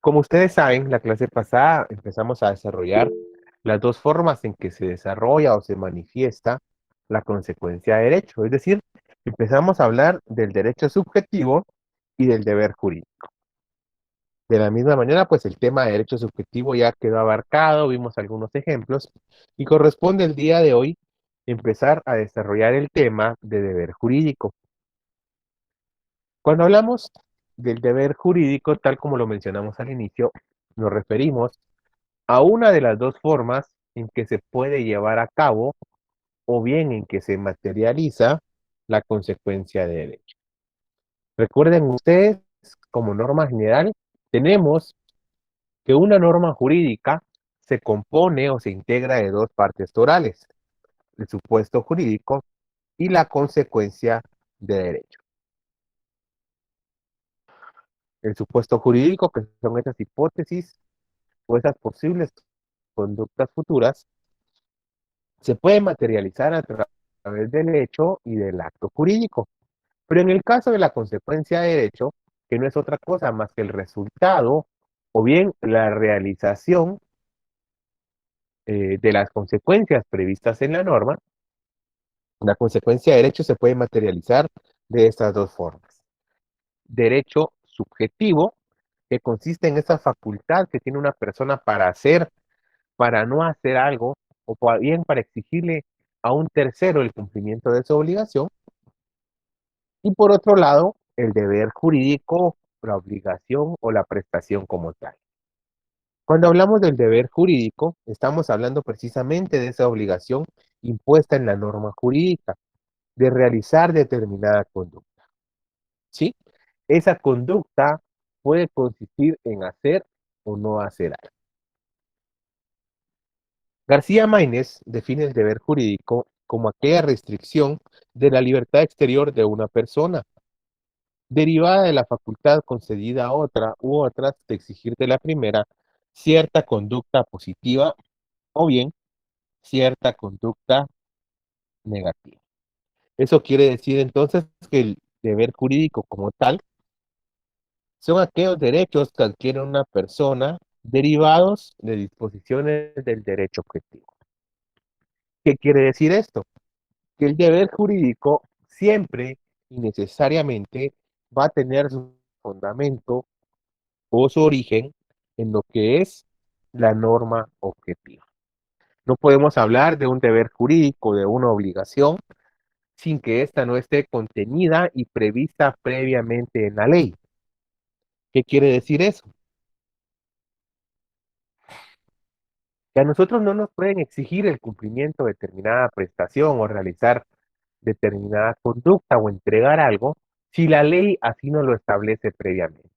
Como ustedes saben, la clase pasada empezamos a desarrollar las dos formas en que se desarrolla o se manifiesta la consecuencia de derecho. Es decir, empezamos a hablar del derecho subjetivo y del deber jurídico. De la misma manera, pues el tema de derecho subjetivo ya quedó abarcado, vimos algunos ejemplos y corresponde el día de hoy empezar a desarrollar el tema de deber jurídico. Cuando hablamos del deber jurídico, tal como lo mencionamos al inicio, nos referimos a una de las dos formas en que se puede llevar a cabo o bien en que se materializa la consecuencia de derecho. Recuerden ustedes, como norma general, tenemos que una norma jurídica se compone o se integra de dos partes torales, el supuesto jurídico y la consecuencia de derecho. El supuesto jurídico, que son esas hipótesis o esas posibles conductas futuras, se puede materializar a través del hecho y del acto jurídico. Pero en el caso de la consecuencia de derecho, que no es otra cosa más que el resultado o bien la realización de las consecuencias previstas en la norma, la consecuencia de derecho se puede materializar de estas dos formas. Derecho subjetivo, que consiste en esa facultad que tiene una persona para hacer, para no hacer algo, o bien para exigirle a un tercero el cumplimiento de su obligación. Y por otro lado, el deber jurídico, la obligación o la prestación como tal. Cuando hablamos del deber jurídico, estamos hablando precisamente de esa obligación impuesta en la norma jurídica de realizar determinada conducta. ¿Sí? Esa conducta puede consistir en hacer o no hacer algo. García Maínez define el deber jurídico como aquella restricción de la libertad exterior de una persona, derivada de la facultad concedida a otra u otras de exigir de la primera cierta conducta positiva o bien cierta conducta negativa. Eso quiere decir entonces que el deber jurídico como tal son aquellos derechos que adquiere una persona derivados de disposiciones del derecho objetivo. ¿Qué quiere decir esto? Que el deber jurídico siempre y necesariamente va a tener su fundamento o su origen en lo que es la norma objetiva. No podemos hablar de un deber jurídico, de una obligación, sin que ésta no esté contenida y prevista previamente en la ley. ¿Qué quiere decir eso? Que a nosotros no nos pueden exigir el cumplimiento de determinada prestación o realizar determinada conducta o entregar algo si la ley así no lo establece previamente.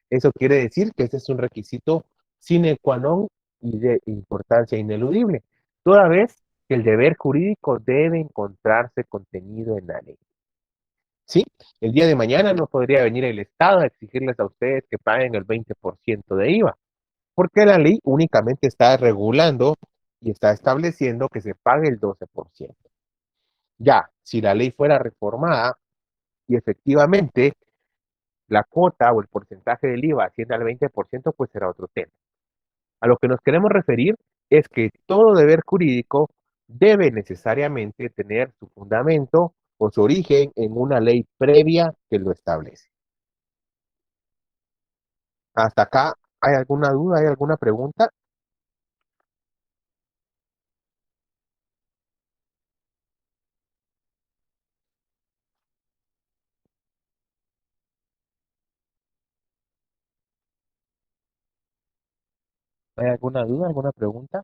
Eso quiere decir que ese es un requisito sine qua non y de importancia ineludible, toda vez que el deber jurídico debe encontrarse contenido en la ley. ¿Sí? El día de mañana no podría venir el Estado a exigirles a ustedes que paguen el 20% de IVA, porque la ley únicamente está regulando y está estableciendo que se pague el 12%. Ya, si la ley fuera reformada y efectivamente la cuota o el porcentaje del IVA asciende al 20%, pues será otro tema. A lo que nos queremos referir es que todo deber jurídico debe necesariamente tener su fundamento o su origen en una ley previa que lo establece. Hasta acá, ¿hay alguna duda? ¿Hay alguna pregunta? ¿Hay alguna duda? ¿Alguna pregunta?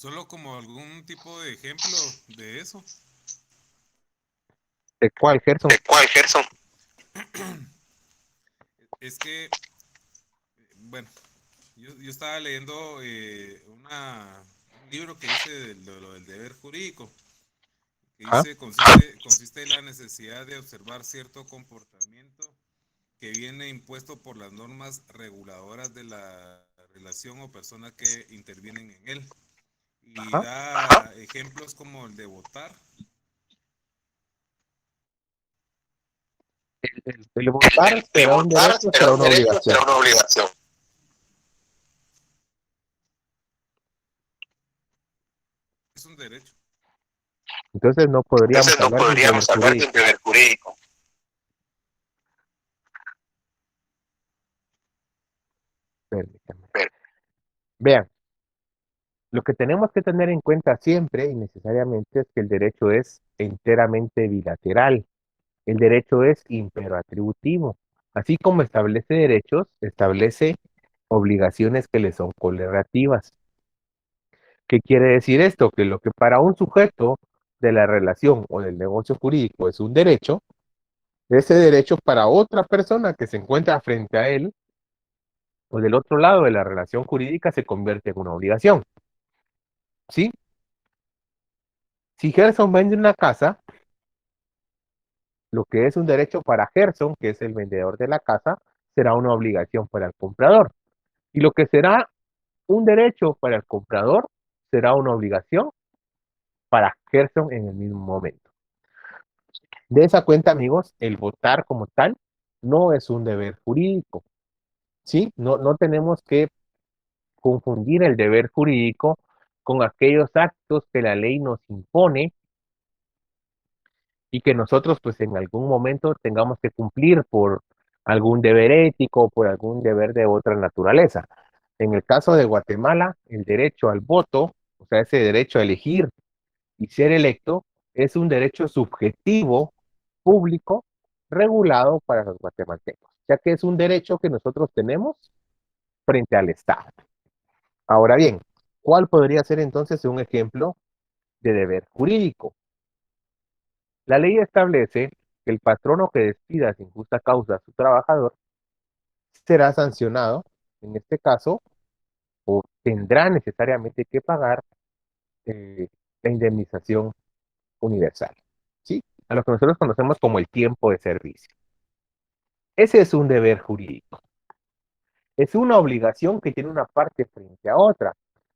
Solo como algún tipo de ejemplo de eso. ¿De cuál, Gerson? ¿De cuál, Gerson? Es que, bueno, yo estaba leyendo un libro que dice de lo del deber jurídico, que Ajá, dice consiste en la necesidad de observar cierto comportamiento que viene impuesto por las normas reguladoras de la relación o persona que intervienen en él. Y ajá. da ejemplos como el de votar. El votar El será un votar derecho, será será un una derecho, obligación. será una obligación. Es un derecho. Entonces no podríamos Entonces no hablar de un deber podríamos hablar de un jurídico. deber jurídico. Permítanme. Pero, Vean, lo que tenemos que tener en cuenta siempre y necesariamente es que el derecho es enteramente bilateral. El derecho es imperatributivo. Así como establece derechos, establece obligaciones que le son correlativas. ¿Qué quiere decir esto? Que lo que para un sujeto de la relación o del negocio jurídico es un derecho, ese derecho para otra persona que se encuentra frente a él o del otro lado de la relación jurídica se convierte en una obligación. ¿Sí? Si Gerson vende una casa, lo que es un derecho para Gerson, que es el vendedor de la casa, será una obligación para el comprador. Y lo que será un derecho para el comprador será una obligación para Gerson en el mismo momento. De esa cuenta, amigos, el votar como tal no es un deber jurídico, ¿sí? No tenemos que confundir el deber jurídico con aquellos actos que la ley nos impone y que nosotros pues en algún momento tengamos que cumplir por algún deber ético o por algún deber de otra naturaleza. En el caso de Guatemala, el derecho al voto, o sea, ese derecho a elegir y ser electo, es un derecho subjetivo, público, regulado para los guatemaltecos, ya que es un derecho que nosotros tenemos frente al Estado. Ahora bien, ¿cuál podría ser entonces un ejemplo de deber jurídico? La ley establece que el patrono que despida sin justa causa a su trabajador será sancionado, en este caso, o tendrá necesariamente que pagar eh, la indemnización universal, ¿sí? A lo que nosotros conocemos como el tiempo de servicio. Ese es un deber jurídico. Es una obligación que tiene una parte frente a otra.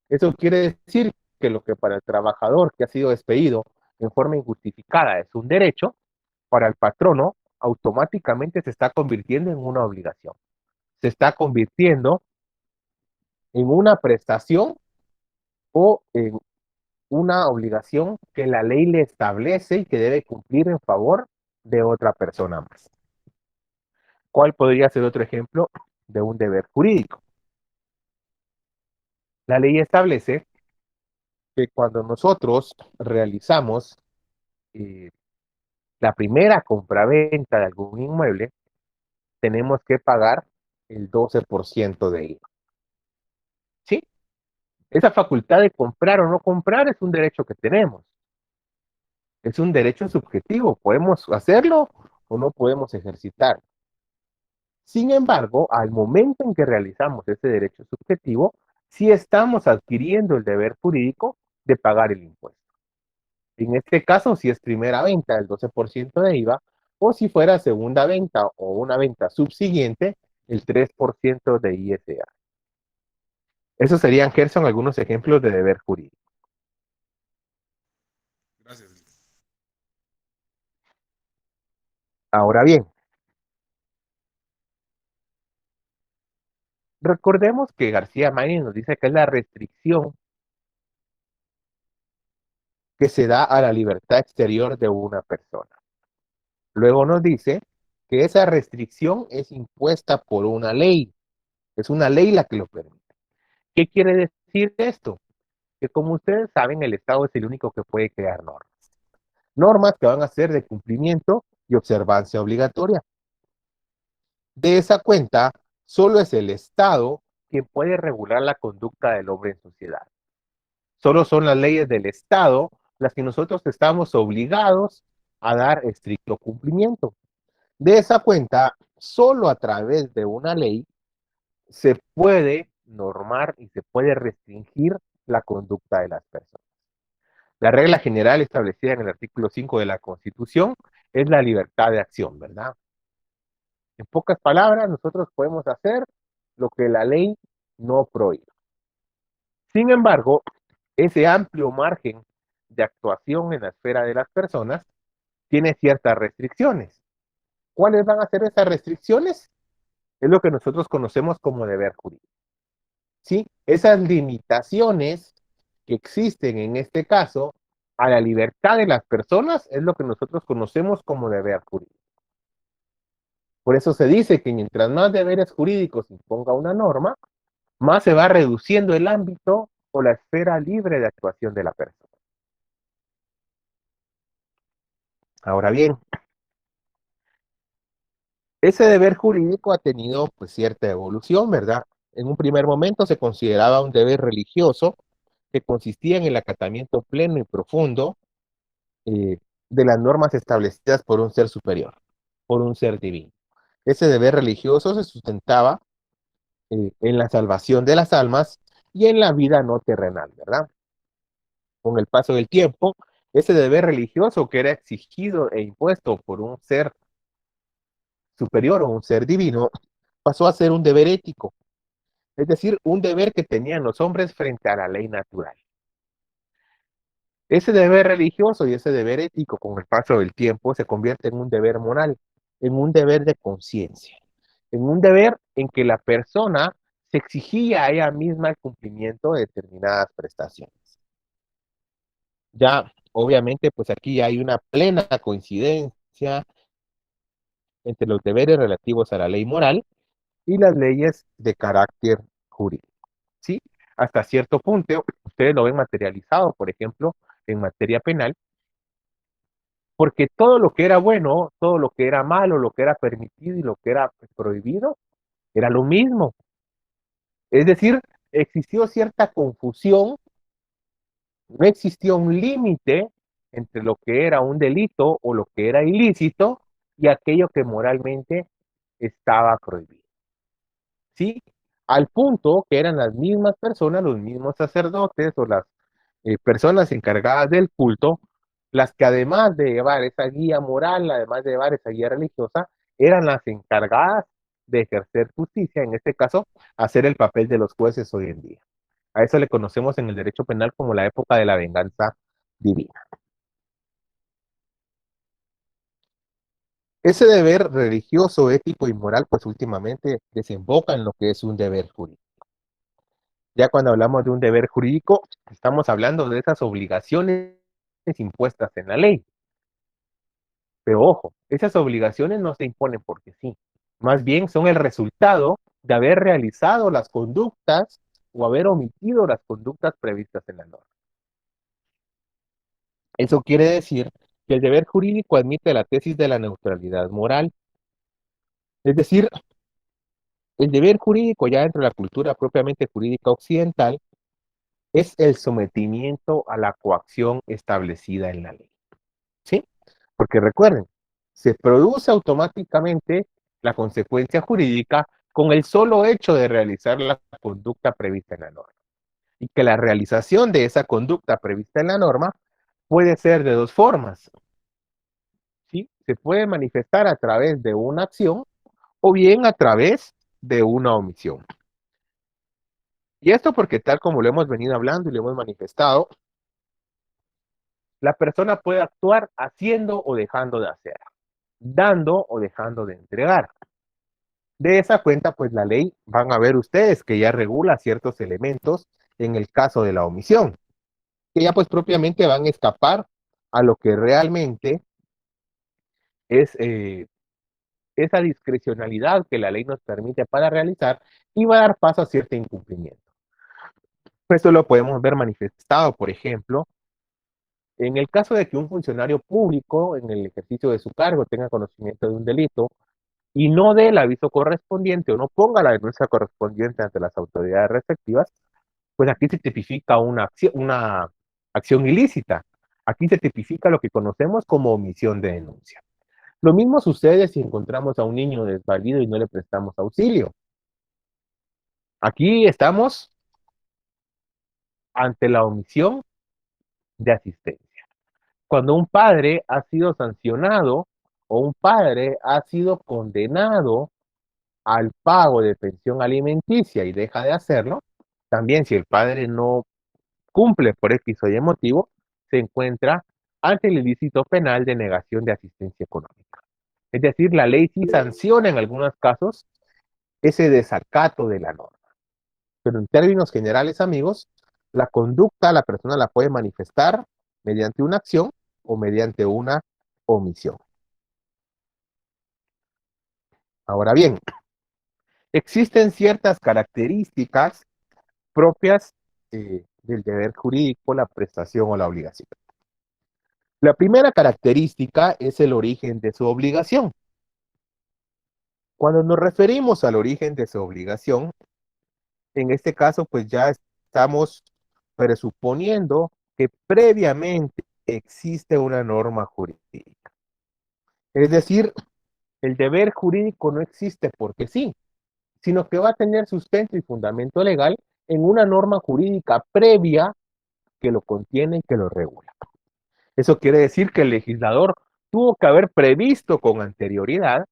Eso quiere decir que lo que para el trabajador que ha sido despedido en forma injustificada es un derecho, para el patrono automáticamente se está convirtiendo en una obligación. Se está convirtiendo en una prestación o en una obligación que la ley le establece y que debe cumplir en favor de otra persona más. ¿Cuál podría ser otro ejemplo de un deber jurídico? La ley establece que cuando nosotros realizamos eh, la primera compraventa de algún inmueble, tenemos que pagar el 12% de IVA. ¿Sí? Esa facultad de comprar o no comprar es un derecho que tenemos. Es un derecho subjetivo. Podemos hacerlo o no podemos ejercitar. Sin embargo, al momento en que realizamos ese derecho subjetivo, sí estamos adquiriendo el deber jurídico de pagar el impuesto. En este caso, si es primera venta, el 12% de IVA, o si fuera segunda venta o una venta subsiguiente, el 3% de ISA. Esos serían, Gerson, algunos ejemplos de deber jurídico. Gracias. Ahora bien, recordemos que García Márquez nos dice que es la restricción que se da a la libertad exterior de una persona. Luego nos dice que esa restricción es impuesta por una ley. Es una ley la que lo permite. ¿Qué quiere decir esto? Que como ustedes saben, el Estado es el único que puede crear normas. Normas que van a ser de cumplimiento y observancia obligatoria. De esa cuenta, solo es el Estado quien puede regular la conducta del hombre en sociedad. Solo son las leyes del Estado las que nosotros estamos obligados a dar estricto cumplimiento. De esa cuenta, solo a través de una ley se puede normar y se puede restringir la conducta de las personas. La regla general establecida en el artículo 5 de la Constitución es la libertad de acción, ¿verdad? En pocas palabras, nosotros podemos hacer lo que la ley no prohíbe. Sin embargo, ese amplio margen de actuación en la esfera de las personas tiene ciertas restricciones. ¿Cuáles van a ser esas restricciones? Es lo que nosotros conocemos como deber jurídico. ¿Sí? Esas limitaciones que existen en este caso a la libertad de las personas es lo que nosotros conocemos como deber jurídico. Por eso se dice que mientras más deberes jurídicos imponga una norma, más se va reduciendo el ámbito o la esfera libre de actuación de la persona. Ahora bien, ese deber jurídico ha tenido pues cierta evolución, ¿verdad? En un primer momento se consideraba un deber religioso que consistía en el acatamiento pleno y profundo eh, de las normas establecidas por un ser superior, por un ser divino. Ese deber religioso se sustentaba en la salvación de las almas y en la vida no terrenal, ¿verdad? Con el paso del tiempo, ese deber religioso que era exigido e impuesto por un ser superior o un ser divino, pasó a ser un deber ético, es decir, un deber que tenían los hombres frente a la ley natural. Ese deber religioso y ese deber ético, con el paso del tiempo, se convierte en un deber moral, en un deber de conciencia, en un deber en que la persona se exigía a ella misma el cumplimiento de determinadas prestaciones. Ya, obviamente, pues aquí hay una plena coincidencia entre los deberes relativos a la ley moral y las leyes de carácter jurídico, ¿sí? Hasta cierto punto, ustedes lo ven materializado, por ejemplo, en materia penal, porque todo lo que era bueno, todo lo que era malo, lo que era permitido y lo que era prohibido, era lo mismo. Es decir, existió cierta confusión, no existió un límite entre lo que era un delito o lo que era ilícito y aquello que moralmente estaba prohibido. ¿Sí? Al punto que eran las mismas personas, los mismos sacerdotes o las personas encargadas del culto, las que además de llevar esa guía moral, además de llevar esa guía religiosa, eran las encargadas de ejercer justicia, en este caso, hacer el papel de los jueces hoy en día. A eso le conocemos en el derecho penal como la época de la venganza divina. Ese deber religioso, ético y moral, pues últimamente desemboca en lo que es un deber jurídico. Ya cuando hablamos de un deber jurídico, estamos hablando de esas obligaciones impuestas en la ley. Pero ojo, esas obligaciones no se imponen porque sí. Más bien son el resultado de haber realizado las conductas o haber omitido las conductas previstas en la norma. Eso quiere decir que el deber jurídico admite la tesis de la neutralidad moral. Es decir, el deber jurídico ya dentro de la cultura propiamente jurídica occidental es el sometimiento a la coacción establecida en la ley. ¿Sí? Porque recuerden, se produce automáticamente la consecuencia jurídica con el solo hecho de realizar la conducta prevista en la norma. Y que la realización de esa conducta prevista en la norma puede ser de dos formas. ¿Sí? Se puede manifestar a través de una acción o bien a través de una omisión. Y esto porque tal como lo hemos venido hablando y lo hemos manifestado, la persona puede actuar haciendo o dejando de hacer, dando o dejando de entregar. De esa cuenta, pues la ley, van a ver ustedes que ya regula ciertos elementos en el caso de la omisión, que ya pues propiamente van a escapar a lo que realmente es esa discrecionalidad que la ley nos permite para realizar y va a dar paso a cierto incumplimiento. Esto lo podemos ver manifestado, por ejemplo, en el caso de que un funcionario público en el ejercicio de su cargo tenga conocimiento de un delito y no dé el aviso correspondiente o no ponga la denuncia correspondiente ante las autoridades respectivas, pues aquí se tipifica una acción ilícita. Aquí se tipifica lo que conocemos como omisión de denuncia. Lo mismo sucede si encontramos a un niño desvalido y no le prestamos auxilio. Aquí estamos ante la omisión de asistencia. Cuando un padre ha sido sancionado o un padre ha sido condenado al pago de pensión alimenticia y deja de hacerlo, también si el padre no cumple por X o Y motivo, se encuentra ante el ilícito penal de negación de asistencia económica. Es decir, la ley sí sanciona en algunos casos ese desacato de la norma. Pero en términos generales, amigos, la conducta la persona la puede manifestar mediante una acción o mediante una omisión. Ahora bien, existen ciertas características propias del deber jurídico, la prestación o la obligación. La primera característica es el origen de su obligación. Cuando nos referimos al origen de su obligación, en este caso, pues ya estamos presuponiendo que previamente existe una norma jurídica. Es decir, el deber jurídico no existe porque sí, sino que va a tener sustento y fundamento legal en una norma jurídica previa que lo contiene y que lo regula. Eso quiere decir que el legislador tuvo que haber previsto con anterioridad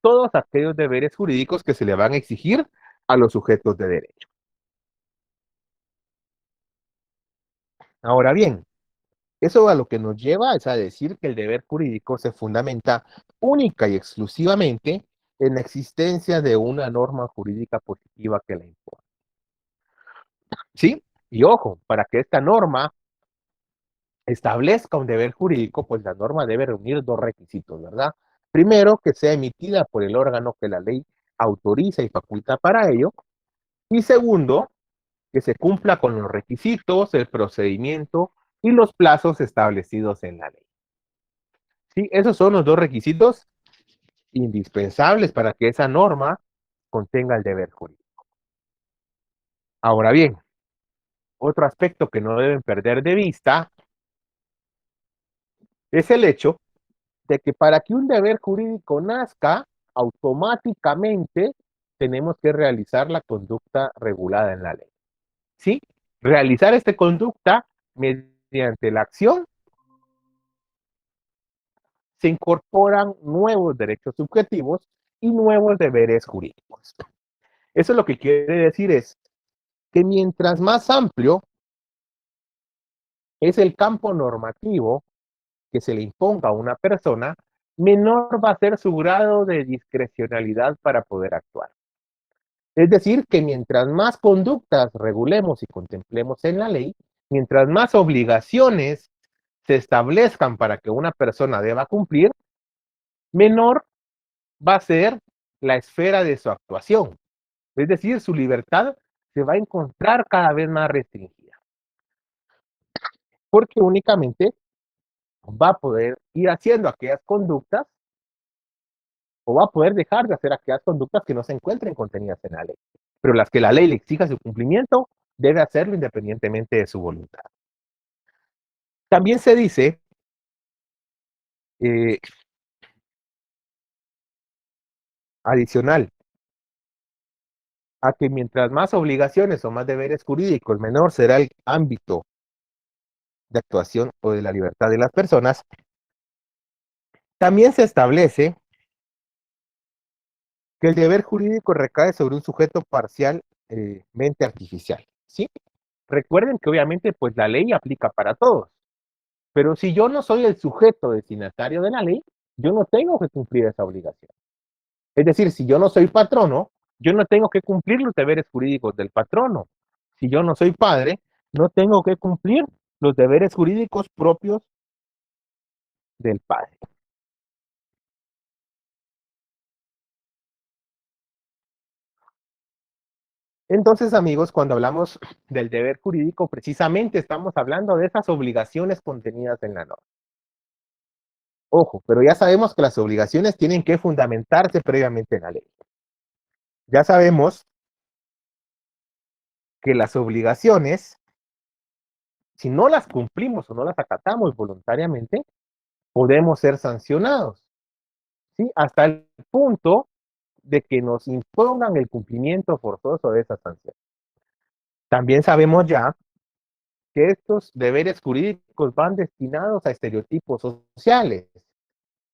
todos aquellos deberes jurídicos que se le van a exigir a los sujetos de derecho. Ahora bien, eso a lo que nos lleva es a decir que el deber jurídico se fundamenta única y exclusivamente en la existencia de una norma jurídica positiva que la impone. ¿Sí? Y ojo, para que esta norma establezca un deber jurídico, pues la norma debe reunir dos requisitos, ¿verdad? Primero, que sea emitida por el órgano que la ley autoriza y faculta para ello. Y segundo, que se cumpla con los requisitos, el procedimiento y los plazos establecidos en la ley. Sí, esos son los dos requisitos indispensables para que esa norma contenga el deber jurídico. Ahora bien, otro aspecto que no deben perder de vista es el hecho de que para que un deber jurídico nazca, automáticamente tenemos que realizar la conducta regulada en la ley. ¿Sí? Realizar esta conducta mediante la acción se incorporan nuevos derechos subjetivos y nuevos deberes jurídicos. Eso lo que quiere decir es que mientras más amplio es el campo normativo que se le imponga a una persona, menor va a ser su grado de discrecionalidad para poder actuar. Es decir, que mientras más conductas regulemos y contemplemos en la ley, mientras más obligaciones se establezcan para que una persona deba cumplir, menor va a ser la esfera de su actuación. Es decir, su libertad se va a encontrar cada vez más restringida, porque únicamente va a poder ir haciendo aquellas conductas o va a poder dejar de hacer aquellas conductas que no se encuentren contenidas en la ley. Pero las que la ley le exija su cumplimiento, debe hacerlo independientemente de su voluntad. También se dice eh, adicional a que mientras más obligaciones o más deberes jurídicos, menor será el ámbito de actuación o de la libertad de las personas. También se establece que el deber jurídico recae sobre un sujeto parcialmente artificial. ¿Sí? Recuerden que obviamente pues la ley aplica para todos, pero si yo no soy el sujeto destinatario de la ley, yo no tengo que cumplir esa obligación. Es decir, si yo no soy patrono, yo no tengo que cumplir los deberes jurídicos del patrono. Si yo no soy padre, no tengo que cumplir los deberes jurídicos propios del padre. Entonces, amigos, cuando hablamos del deber jurídico, precisamente estamos hablando de esas obligaciones contenidas en la norma. Ojo, pero ya sabemos que las obligaciones tienen que fundamentarse previamente en la ley. Ya sabemos que las obligaciones, si no las cumplimos o no las acatamos voluntariamente, podemos ser sancionados, ¿sí? Hasta el punto de que nos impongan el cumplimiento forzoso de esa sanción. También sabemos ya que estos deberes jurídicos van destinados a estereotipos sociales,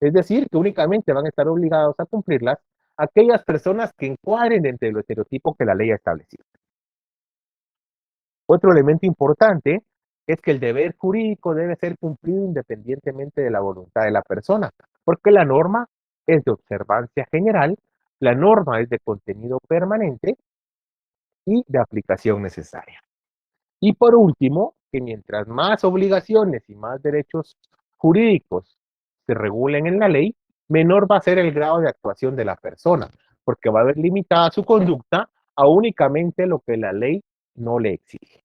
es decir, que únicamente van a estar obligados a cumplirlas aquellas personas que encuadren dentro del estereotipo que la ley ha establecido. Otro elemento importante es que el deber jurídico debe ser cumplido independientemente de la voluntad de la persona, porque la norma es de observancia general, la norma es de contenido permanente y de aplicación necesaria. Y por último, que mientras más obligaciones y más derechos jurídicos se regulen en la ley, menor va a ser el grado de actuación de la persona, porque va a haber limitada su conducta a únicamente lo que la ley no le exige.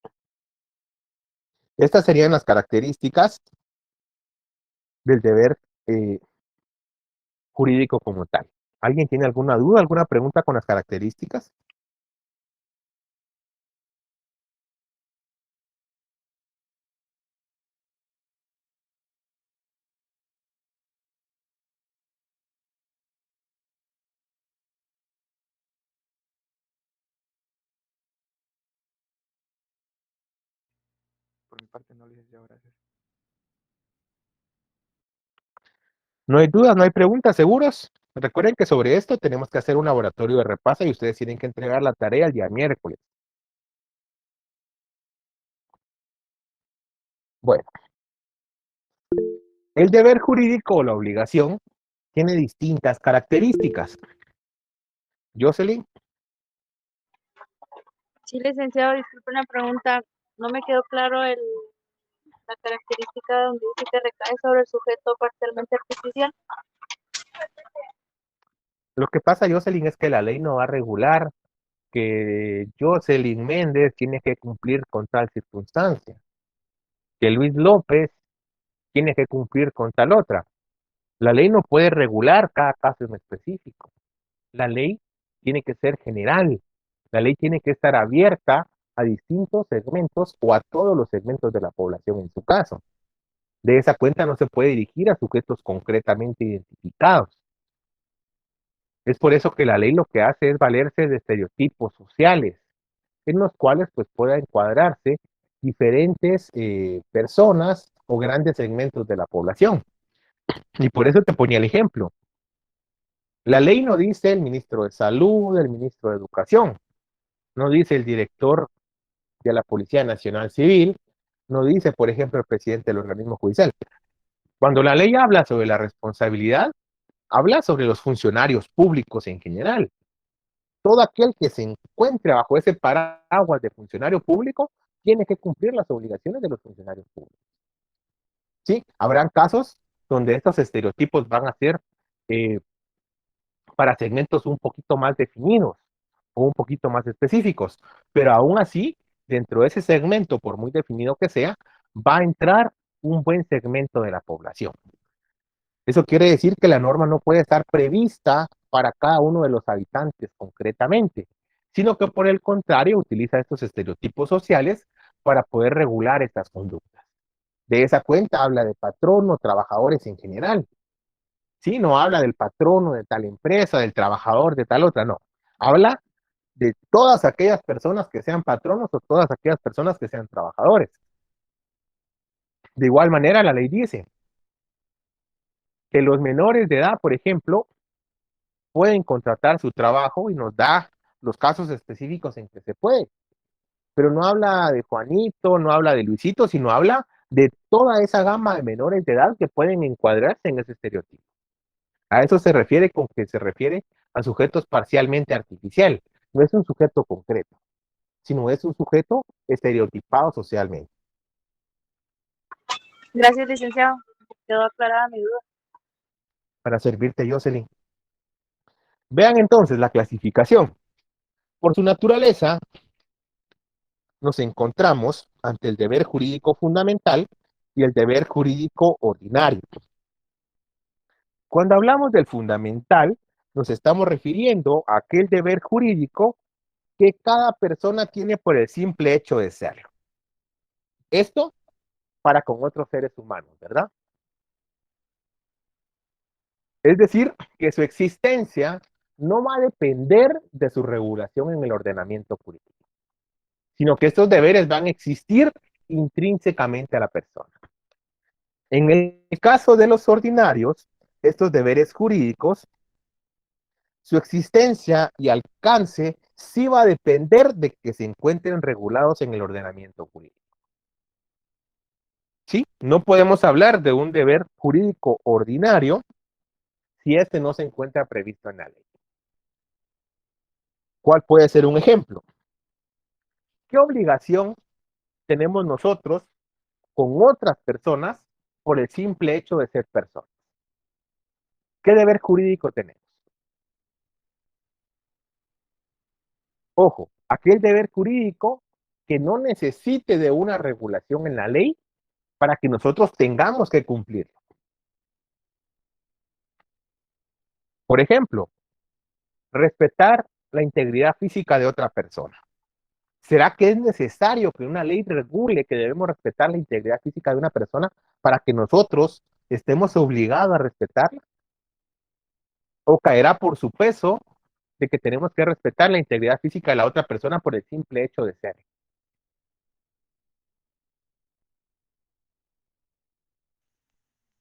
Estas serían las características del deber jurídico como tal. ¿Alguien tiene alguna duda, alguna pregunta con las características? Por mi parte no, licenciado, gracias. No hay dudas, no hay preguntas, ¿seguros? Recuerden que sobre esto tenemos que hacer un laboratorio de repaso y ustedes tienen que entregar la tarea el día miércoles. Bueno, el deber jurídico o la obligación tiene distintas características. Jocelyn, Sí, licenciado, disculpe una pregunta. No me quedó claro la característica donde dice que recae sobre el sujeto parcialmente artificial. lo que pasa, Jocelyn, es que la ley no va a regular que Jocelyn Méndez tiene que cumplir con tal circunstancia, que Luis López tiene que cumplir con tal otra. La ley no puede regular cada caso en específico. La ley tiene que ser general. La ley tiene que estar abierta a distintos segmentos o a todos los segmentos de la población en su caso. De esa cuenta no se puede dirigir a sujetos concretamente identificados. Es por eso que la ley lo que hace es valerse de estereotipos sociales, en los cuales pues pueda encuadrarse diferentes personas o grandes segmentos de la población. Y por eso te ponía el ejemplo. La ley no dice el ministro de Salud, el ministro de Educación, no dice el director de la Policía Nacional Civil, no dice, por ejemplo, el presidente del organismo judicial. Cuando la ley habla sobre la responsabilidad, habla sobre los funcionarios públicos en general. Todo aquel que se encuentre bajo ese paraguas de funcionario público tiene que cumplir las obligaciones de los funcionarios públicos. Sí, habrán casos donde estos estereotipos van a ser eh, para segmentos un poquito más definidos o un poquito más específicos, pero aún así, dentro de ese segmento, por muy definido que sea, va a entrar un buen segmento de la población. Eso quiere decir que la norma no puede estar prevista para cada uno de los habitantes concretamente, sino que por el contrario utiliza estos estereotipos sociales para poder regular estas conductas. De esa cuenta habla de patrono, trabajadores en general. Sí, no habla del patrono de tal empresa, del trabajador de tal otra, no. Habla de todas aquellas personas que sean patronos o todas aquellas personas que sean trabajadores. De igual manera, la ley dice que los menores de edad, por ejemplo, pueden contratar su trabajo y nos da los casos específicos en que se puede. Pero no habla de Juanito, no habla de Luisito, sino habla de toda esa gama de menores de edad que pueden encuadrarse en ese estereotipo. A eso se refiere con que se refiere a sujetos parcialmente artificial. No es un sujeto concreto, sino es un sujeto estereotipado socialmente. Gracias, licenciado. Quedó aclarada mi duda. Para servirte, Jocelyn. Vean entonces la clasificación. Por su naturaleza, nos encontramos ante el deber jurídico fundamental y el deber jurídico ordinario. Cuando hablamos del fundamental, nos estamos refiriendo a aquel deber jurídico que cada persona tiene por el simple hecho de serlo. Esto para con otros seres humanos, ¿verdad? Es decir, que su existencia no va a depender de su regulación en el ordenamiento jurídico, sino que estos deberes van a existir intrínsecamente a la persona. En el caso de los ordinarios, estos deberes jurídicos, su existencia y alcance sí va a depender de que se encuentren regulados en el ordenamiento jurídico. ¿Sí? No podemos hablar de un deber jurídico ordinario si este no se encuentra previsto en la ley. ¿Cuál puede ser un ejemplo? ¿Qué obligación tenemos nosotros con otras personas por el simple hecho de ser personas? ¿Qué deber jurídico tenemos? Ojo, aquel deber jurídico que no necesite de una regulación en la ley para que nosotros tengamos que cumplirlo. Por ejemplo, respetar la integridad física de otra persona. ¿Será que es necesario que una ley regule que debemos respetar la integridad física de una persona para que nosotros estemos obligados a respetarla? ¿O caerá por su peso de que tenemos que respetar la integridad física de la otra persona por el simple hecho de ser?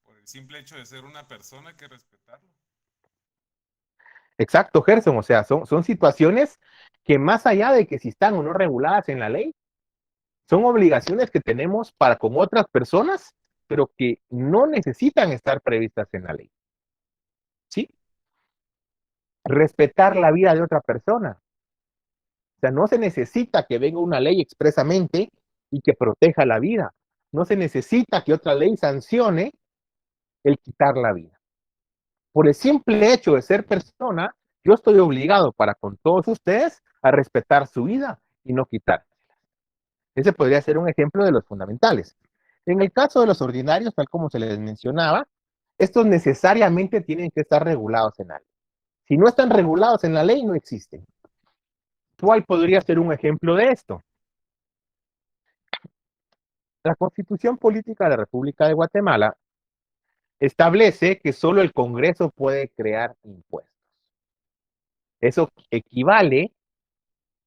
Por el simple hecho de ser una persona hay que respetarlo. Exacto, Gerson. O sea, son situaciones que más allá de que si están o no reguladas en la ley, son obligaciones que tenemos para con otras personas, pero que no necesitan estar previstas en la ley. ¿Sí? Respetar la vida de otra persona. O sea, no se necesita que venga una ley expresamente y que proteja la vida. No se necesita que otra ley sancione el quitar la vida. Por el simple hecho de ser persona, yo estoy obligado para con todos ustedes a respetar su vida y no quitar. Ese podría ser un ejemplo de los fundamentales. En el caso de los ordinarios, tal como se les mencionaba, estos necesariamente tienen que estar regulados en la ley. Si no están regulados en la ley, no existen. ¿Cuál podría ser un ejemplo de esto? La Constitución Política de la República de Guatemala establece que solo el Congreso puede crear impuestos. Eso equivale,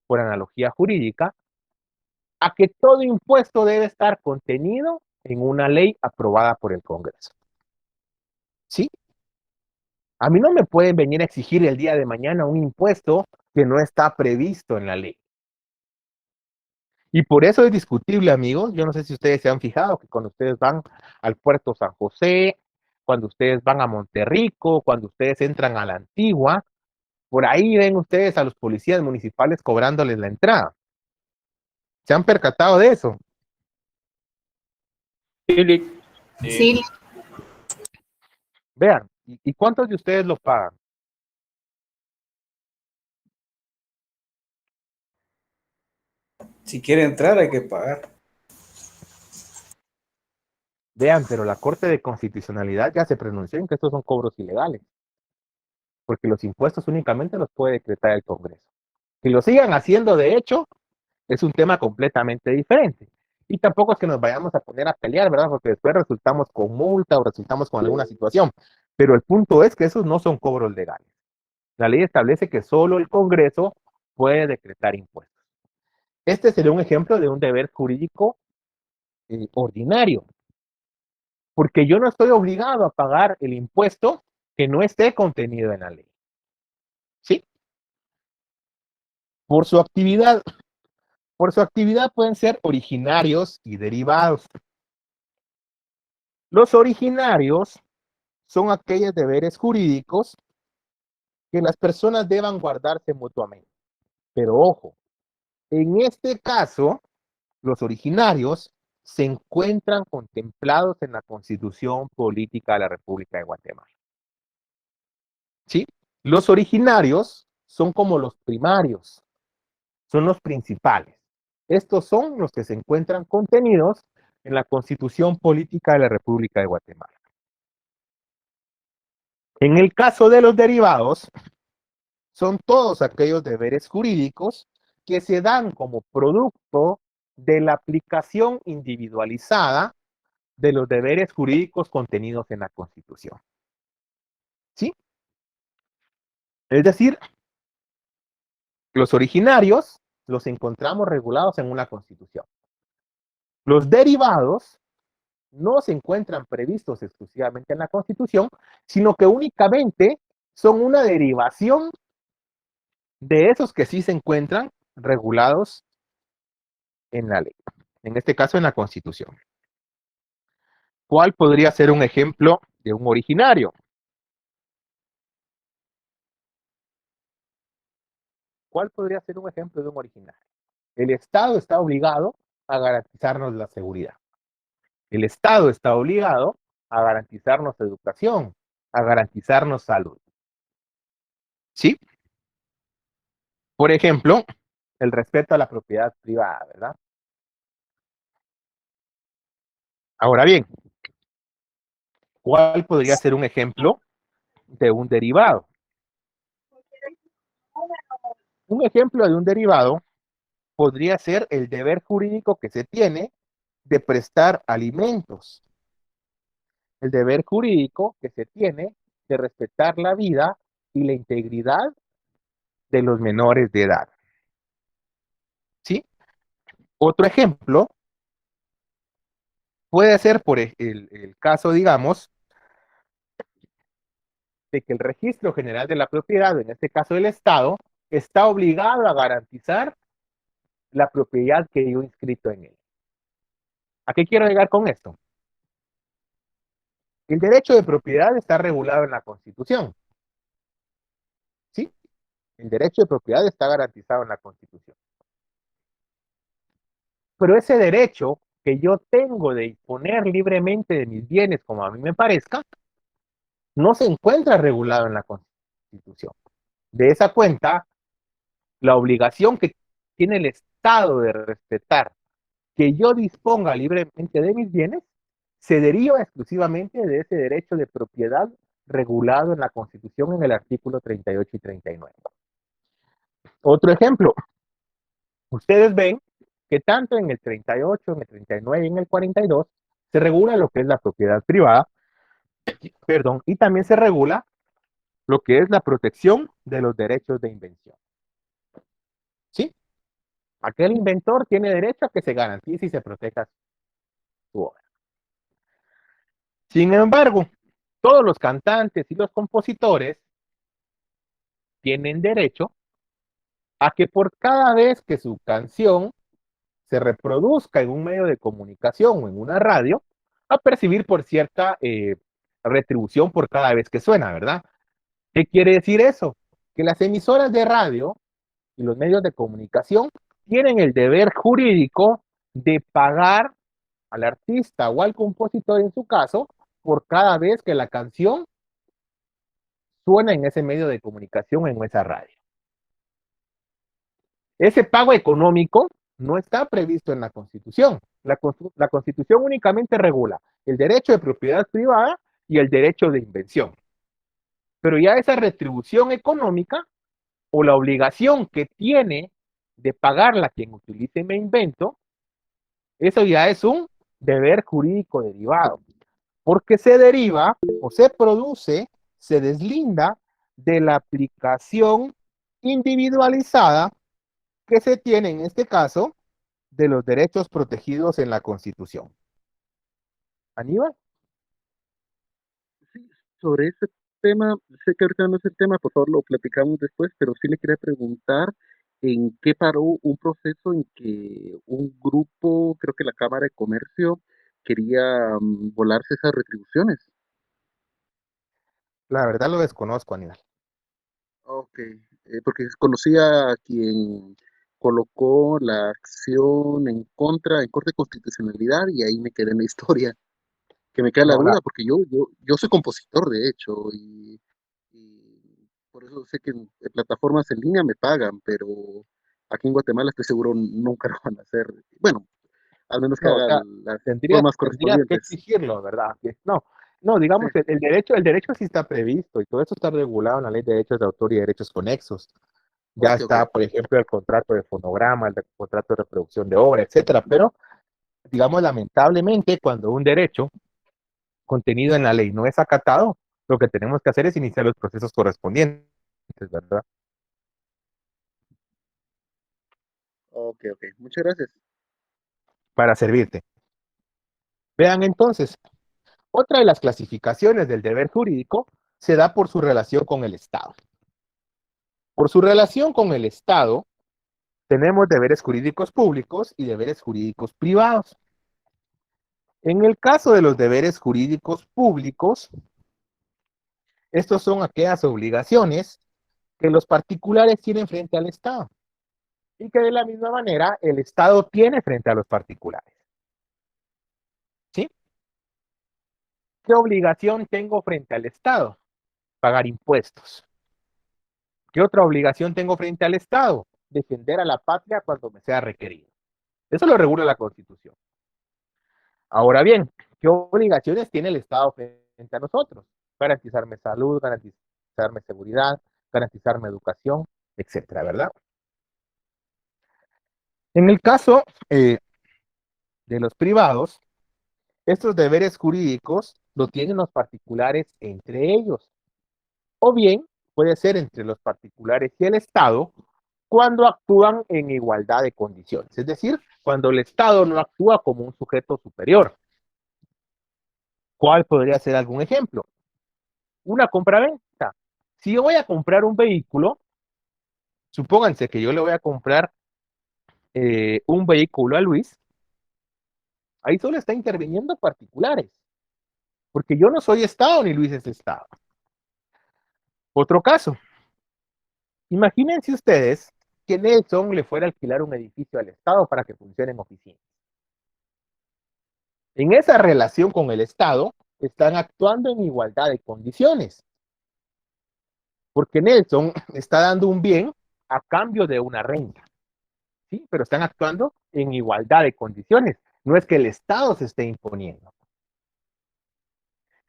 por analogía jurídica, a que todo impuesto debe estar contenido en una ley aprobada por el Congreso. ¿Sí? A mí no me pueden venir a exigir el día de mañana un impuesto que no está previsto en la ley. Y por eso es discutible, amigos. Yo no sé si ustedes se han fijado que cuando ustedes van al puerto San José, cuando ustedes van a Monterrico, cuando ustedes entran a la Antigua, por ahí ven ustedes a los policías municipales cobrándoles la entrada. ¿Se han percatado de eso? Sí. Vean, ¿y cuántos de ustedes lo pagan? Si quiere entrar hay que pagar. Vean, pero la Corte de Constitucionalidad ya se pronunció en que estos son cobros ilegales, porque los impuestos únicamente los puede decretar el Congreso. Que lo sigan haciendo, de hecho, es un tema completamente diferente. Y tampoco es que nos vayamos a poner a pelear, ¿verdad? Porque después resultamos con multa o resultamos con alguna situación. Pero el punto es que esos no son cobros legales. La ley establece que solo el Congreso puede decretar impuestos. Este sería un ejemplo de un deber jurídico ordinario, porque yo no estoy obligado a pagar el impuesto que no esté contenido en la ley. ¿Sí? Por su actividad pueden ser originarios y derivados. Los originarios son aquellos deberes jurídicos que las personas deban guardarse mutuamente. Pero ojo, en este caso, los originarios se encuentran contemplados en la Constitución Política de la República de Guatemala. ¿Sí? Los originarios son como los primarios, son los principales. Estos son los que se encuentran contenidos en la Constitución Política de la República de Guatemala. En el caso de los derivados, son todos aquellos deberes jurídicos que se dan como producto de la aplicación individualizada de los deberes jurídicos contenidos en la Constitución. ¿Sí? Es decir, los originarios los encontramos regulados en una Constitución. Los derivados no se encuentran previstos exclusivamente en la Constitución, sino que únicamente son una derivación de esos que sí se encuentran regulados en la ley, en este caso en la Constitución. ¿Cuál podría ser un ejemplo de un originario? ¿Cuál podría ser un ejemplo de un originario? El Estado está obligado a garantizarnos la seguridad. El Estado está obligado a garantizarnos educación, a garantizarnos salud. ¿Sí? Por ejemplo, el respeto a la propiedad privada, ¿verdad? Ahora bien, ¿cuál podría ser un ejemplo de un derivado? Un ejemplo de un derivado podría ser el deber jurídico que se tiene de prestar alimentos, el deber jurídico que se tiene de respetar la vida y la integridad de los menores de edad. ¿Sí? Otro ejemplo puede ser por el caso, digamos, de que el registro general de la propiedad, en este caso el Estado, está obligado a garantizar la propiedad que yo inscrito en él. ¿A qué quiero llegar con esto? El derecho de propiedad está regulado en la Constitución. ¿Sí? El derecho de propiedad está garantizado en la Constitución. Pero ese derecho que yo tengo de disponer libremente de mis bienes como a mí me parezca, no se encuentra regulado en la Constitución. De esa cuenta, la obligación que tiene el Estado de respetar que yo disponga libremente de mis bienes se deriva exclusivamente de ese derecho de propiedad regulado en la Constitución en el artículo 38 y 39. Otro ejemplo, ustedes ven que tanto en el 38, en el 39 y en el 42 se regula lo que es la propiedad privada, perdón, y también se regula lo que es la protección de los derechos de invención. ¿Sí? Aquel inventor tiene derecho a que se garantice y se proteja su obra. Sin embargo, todos los cantantes y los compositores tienen derecho a que por cada vez que su canción se reproduzca en un medio de comunicación o en una radio, a percibir por cierta retribución por cada vez que suena, ¿verdad? ¿Qué quiere decir eso? Que las emisoras de radio y los medios de comunicación tienen el deber jurídico de pagar al artista o al compositor, en su caso, por cada vez que la canción suena en ese medio de comunicación, en esa radio. Ese pago económico no está previsto en la Constitución. La Constitución únicamente regula el derecho de propiedad privada y el derecho de invención. Pero ya esa retribución económica o la obligación que tiene de pagarla quien utilice mi invento, eso ya es un deber jurídico derivado, porque se deriva o se produce, se deslinda de la aplicación individualizada que se tiene en este caso de los derechos protegidos en la Constitución. Aníbal. Sí, sobre ese tema, sé que ahorita no es el tema, por favor lo platicamos después, pero sí le quería preguntar en qué paró un proceso en que un grupo, creo que la Cámara de Comercio, quería volarse esas retribuciones. La verdad lo desconozco, Aníbal. Ok, porque conocía a quien colocó la acción en contra, en Corte de Constitucionalidad, y ahí me quedé en la historia, que me queda la No, duda, porque yo soy compositor, de hecho, y por eso sé que en plataformas en línea me pagan, pero aquí en Guatemala estoy seguro nunca lo van a hacer. Bueno, al menos que no, o sea, hagan las tendrías, formas tendrías que correspondientes. exigirlo, ¿verdad? No, no, Sí, digamos, el derecho sí está previsto y todo eso está regulado en la Ley de Derechos de Autor y Derechos Conexos. Ya ok, ok. está, por ejemplo, el contrato de fonograma, el contrato de reproducción de obra, etcétera. Pero, digamos, lamentablemente, cuando un derecho contenido en la ley no es acatado, lo que tenemos que hacer es iniciar los procesos correspondientes, ¿verdad? Ok, ok. Muchas gracias. Para servirte. Vean entonces, otra de las clasificaciones del deber jurídico se da por su relación con el Estado. Por su relación con el Estado, tenemos deberes jurídicos públicos y deberes jurídicos privados. En el caso de los deberes jurídicos públicos, estos son aquellas obligaciones que los particulares tienen frente al Estado y que de la misma manera el Estado tiene frente a los particulares. ¿Sí? ¿Qué obligación tengo frente al Estado? Pagar impuestos. ¿Qué otra obligación tengo frente al Estado? Defender a la patria cuando me sea requerido. Eso lo regula la Constitución. Ahora bien, ¿qué obligaciones tiene el Estado frente a nosotros? Garantizarme salud, garantizarme seguridad, garantizarme educación, etcétera, ¿verdad? En el caso de los privados, estos deberes jurídicos lo tienen los particulares entre ellos, o bien puede ser entre los particulares y el Estado cuando actúan en igualdad de condiciones, es decir, cuando el Estado no actúa como un sujeto superior. ¿Cuál podría ser algún ejemplo? Una compraventa. Si yo voy a comprar un vehículo, supónganse que yo le voy a comprar un vehículo a Luis, ahí solo está interviniendo particulares, porque yo no soy Estado ni Luis es Estado. Otro caso, imagínense ustedes que Nelson le fuera a alquilar un edificio al Estado para que funcione en oficinas. En esa relación con el Estado, están actuando en igualdad de condiciones, porque Nelson está dando un bien a cambio de una renta, ¿sí? Pero están actuando en igualdad de condiciones, no es que el Estado se esté imponiendo.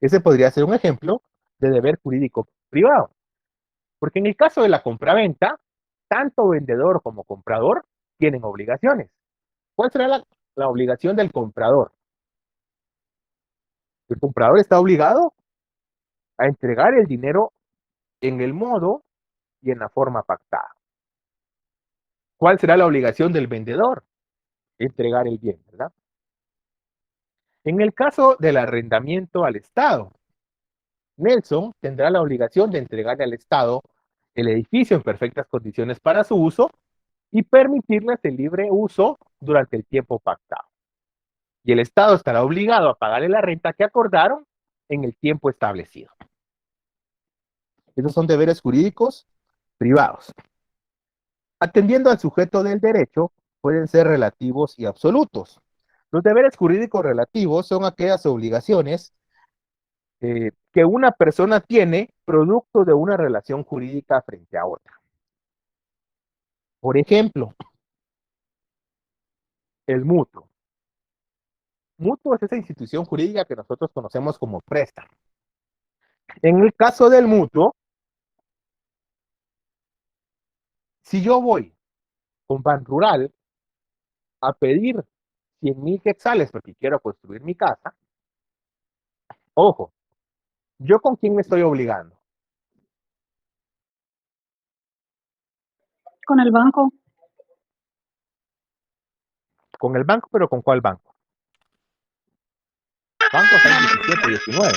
Ese podría ser un ejemplo de deber jurídico privado, porque en el caso de la compraventa, tanto vendedor como comprador tienen obligaciones. ¿Cuál será la obligación del comprador? El comprador está obligado a entregar el dinero en el modo y en la forma pactada. ¿Cuál será la obligación del vendedor? Entregar el bien, ¿verdad? En el caso del arrendamiento al Estado, Nelson tendrá la obligación de entregarle al Estado el edificio en perfectas condiciones para su uso y permitirles el libre uso durante el tiempo pactado. Y el Estado estará obligado a pagarle la renta que acordaron en el tiempo establecido. Esos son deberes jurídicos privados. Atendiendo al sujeto del derecho, pueden ser relativos y absolutos. Los deberes jurídicos relativos son aquellas obligaciones que una persona tiene producto de una relación jurídica frente a otra. Por ejemplo, el mutuo. Mutuo es esa institución jurídica que nosotros conocemos como préstamo. En el caso del mutuo, si yo voy con Banrural a pedir 100,000 quetzales porque quiero construir mi casa, ojo, ¿yo con quién me estoy obligando? Con el banco. Con el banco, pero ¿con cuál banco? Banco 617, 19.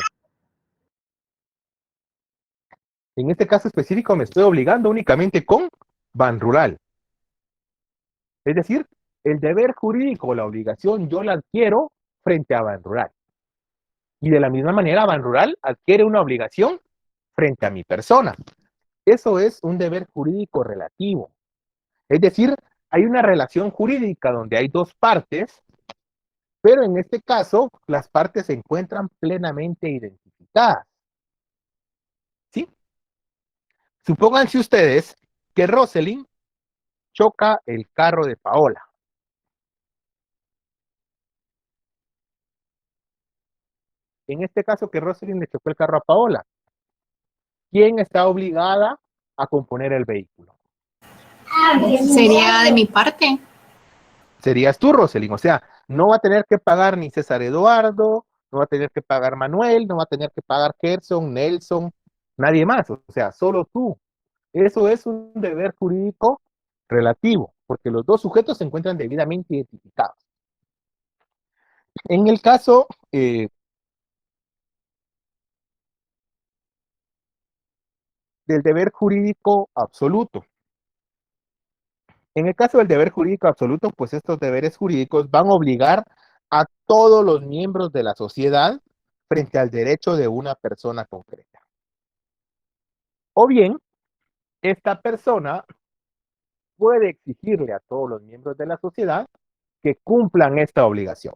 En este caso específico me estoy obligando únicamente con Banrural. Es decir, el deber jurídico, la obligación, yo la adquiero frente a Banrural. Y de la misma manera, Banrural adquiere una obligación frente a mi persona. Eso es un deber jurídico relativo. Es decir, hay una relación jurídica donde hay dos partes, pero en este caso, las partes se encuentran plenamente identificadas. ¿Sí? Supónganse ustedes que Rosalind choca el carro de Paola. En este caso que Rosalind le chocó el carro a Paola, ¿quién está obligada a componer el vehículo? Sería de mi parte. Serías tú, Rosalind. O sea, no va a tener que pagar ni César Eduardo, no va a tener que pagar Manuel, no va a tener que pagar Gerson, Nelson, nadie más. O sea, solo tú. Eso es un deber jurídico relativo, porque los dos sujetos se encuentran debidamente identificados. En el caso del deber jurídico absoluto. En el caso del deber jurídico absoluto, pues estos deberes jurídicos van a obligar a todos los miembros de la sociedad frente al derecho de una persona concreta. O bien, esta persona puede exigirle a todos los miembros de la sociedad que cumplan esta obligación.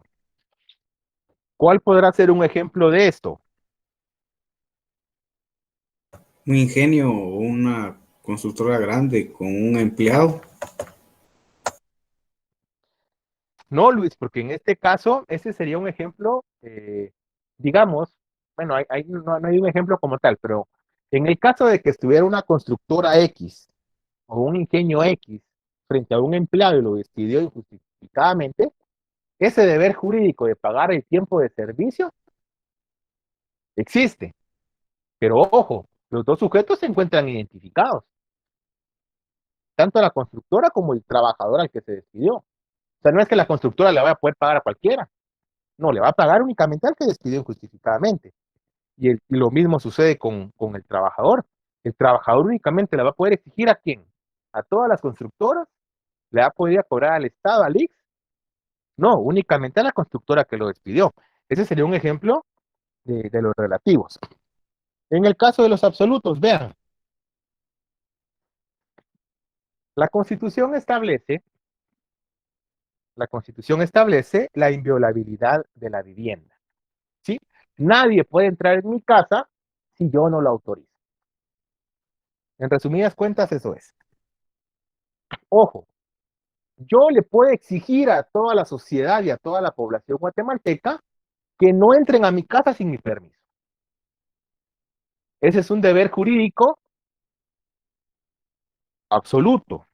¿Cuál podrá ser un ejemplo de esto? Un ingenio o una constructora grande con un empleado. No, Luis, porque en este caso, ese sería un ejemplo, digamos, bueno, no hay un ejemplo como tal, pero en el caso de que estuviera una constructora X o un ingenio X frente a un empleado y lo despidió injustificadamente, ese deber jurídico de pagar el tiempo de servicio existe. Pero ojo, los dos sujetos se encuentran identificados, tanto la constructora como el trabajador al que se despidió. O sea, no es que la constructora le vaya a poder pagar a cualquiera, no, le va a pagar únicamente al que despidió injustificadamente. Y lo mismo sucede con el trabajador. El trabajador únicamente le va a poder exigir a quién, a todas las constructoras, le va a poder cobrar al Estado, al IX, no, únicamente a la constructora que lo despidió. Ese sería un ejemplo de los relativos. En el caso de los absolutos, vean, la Constitución establece la inviolabilidad de la vivienda. ¿Sí? Nadie puede entrar en mi casa si yo no lo autorizo. En resumidas cuentas, eso es. Ojo, yo le puedo exigir a toda la sociedad y a toda la población guatemalteca que no entren a mi casa sin mi permiso. Ese es un deber jurídico absoluto.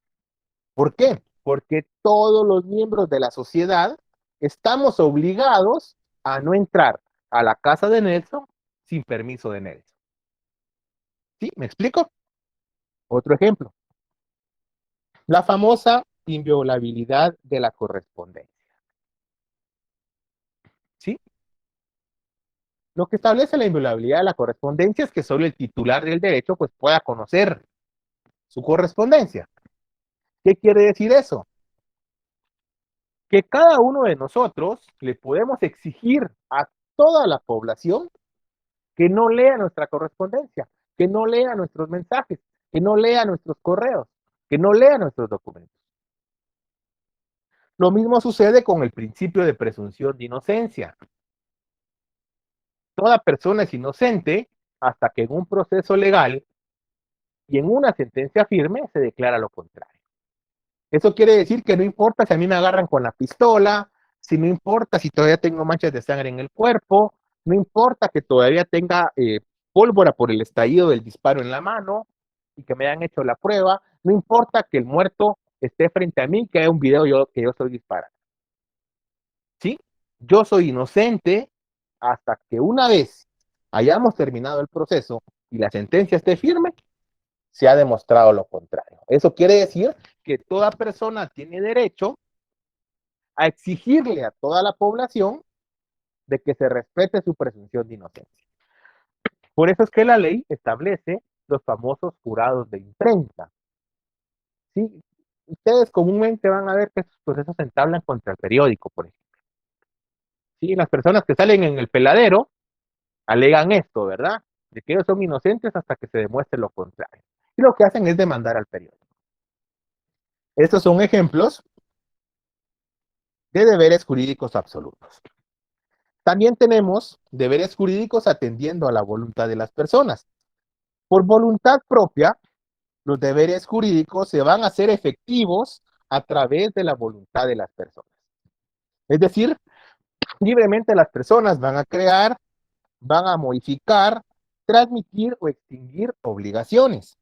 ¿Por qué? Porque todos los miembros de la sociedad estamos obligados a no entrar a la casa de Nelson sin permiso de Nelson. ¿Sí? ¿Me explico? Otro ejemplo. La famosa inviolabilidad de la correspondencia. ¿Sí? Lo que establece la inviolabilidad de la correspondencia es que solo el titular del derecho pues, pueda conocer su correspondencia. ¿Qué quiere decir eso? Que cada uno de nosotros le podemos exigir a toda la población que no lea nuestra correspondencia, que no lea nuestros mensajes, que no lea nuestros correos, que no lea nuestros documentos. Lo mismo sucede con el principio de presunción de inocencia. Toda persona es inocente hasta que en un proceso legal y en una sentencia firme se declara lo contrario. Eso quiere decir que no importa si a mí me agarran con la pistola, si no importa si todavía tengo manchas de sangre en el cuerpo, no importa que todavía tenga pólvora por el estallido del disparo en la mano y que me hayan hecho la prueba, no importa que el muerto esté frente a mí, que haya un video que yo estoy disparando. ¿Sí? Yo soy inocente hasta que una vez hayamos terminado el proceso y la sentencia esté firme, se ha demostrado lo contrario. Eso quiere decir que toda persona tiene derecho a exigirle a toda la población de que se respete su presunción de inocencia. Por eso es que la ley establece los famosos jurados de imprenta. ¿Sí? Ustedes comúnmente van a ver que estos procesos se entablan contra el periódico, por ejemplo. ¿Sí? Las personas que salen en el peladero alegan esto, ¿verdad? De que ellos son inocentes hasta que se demuestre lo contrario. Y lo que hacen es demandar al periódico. Estos son ejemplos de deberes jurídicos absolutos. También tenemos deberes jurídicos atendiendo a la voluntad de las personas. Por voluntad propia, los deberes jurídicos se van a hacer efectivos a través de la voluntad de las personas. Es decir, libremente las personas van a crear, van a modificar, transmitir o extinguir obligaciones.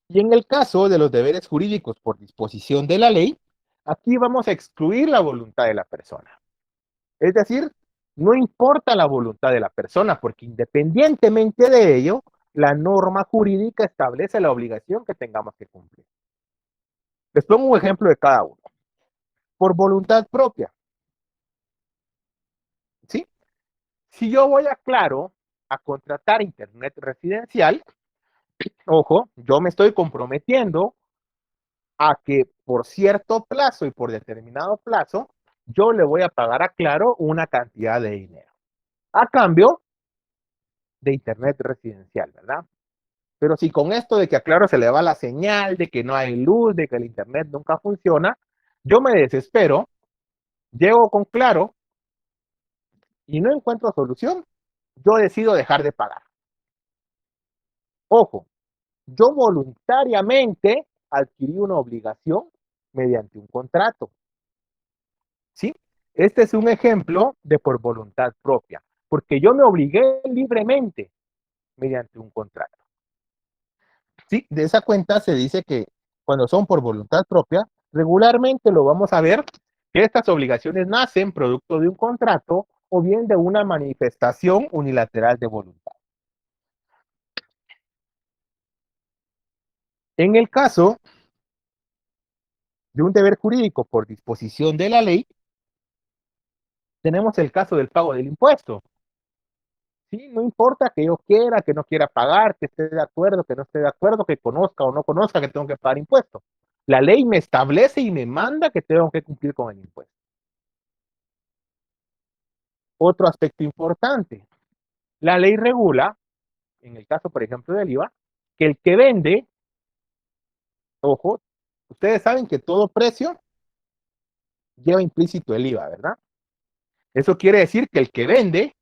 Y en el caso de los deberes jurídicos por disposición de la ley, aquí vamos a excluir la voluntad de la persona. Es decir, no importa la voluntad de la persona, porque independientemente de ello, la norma jurídica establece la obligación que tengamos que cumplir. Les pongo un ejemplo de cada uno. Por voluntad propia. ¿Sí? Si yo voy a Claro a contratar internet residencial, ojo, yo me estoy comprometiendo a que por cierto plazo y por determinado plazo, yo le voy a pagar a Claro una cantidad de dinero. A cambio de internet residencial, ¿verdad? Pero si con esto de que a Claro se le va la señal, de que no hay luz, de que el internet nunca funciona, yo me desespero, llego con Claro y no encuentro solución, yo decido dejar de pagar. Ojo, yo voluntariamente adquirí una obligación mediante un contrato. ¿Sí? Este es un ejemplo de por voluntad propia, porque yo me obligué libremente mediante un contrato. Sí, de esa cuenta se dice que cuando son por voluntad propia, regularmente lo vamos a ver que estas obligaciones nacen producto de un contrato o bien de una manifestación unilateral de voluntad. En el caso de un deber jurídico por disposición de la ley, tenemos el caso del pago del impuesto. Sí, no importa que yo quiera, que no quiera pagar, que esté de acuerdo, que no esté de acuerdo, que conozca o no conozca que tengo que pagar impuestos. La ley me establece y me manda que tengo que cumplir con el impuesto. Otro aspecto importante, la ley regula, en el caso, por ejemplo, del IVA, que el que vende, ojo, ustedes saben que todo precio lleva implícito el IVA, ¿verdad? Eso quiere decir que el que vende